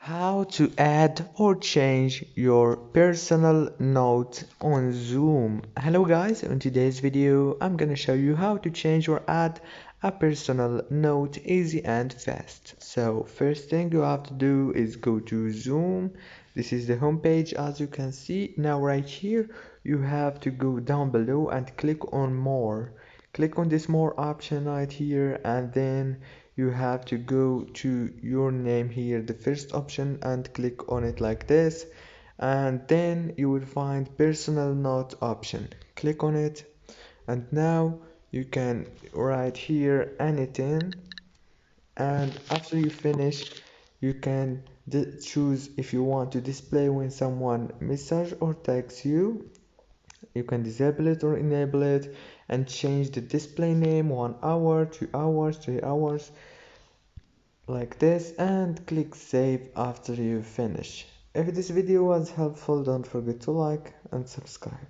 How to add or change your personal note on Zoom. Hello guys, in today's video I'm gonna show you how to change or add a personal note easy and fast. So first thing you have to do is go to Zoom. This is the home page as you can see. Now right here you have to go down below and click on more. Click on this more option right here, and then you have to go to your name here, the first option, and click on it like this, and then you will find personal note option. Click on it, and now you can write here anything, and after you finish you can choose if you want to display when someone message or text you. You can disable it or enable it and change the display name 1 hour, 2 hours, 3 hours, like this, and click save after you finish. If this video was helpful, don't forget to like and subscribe.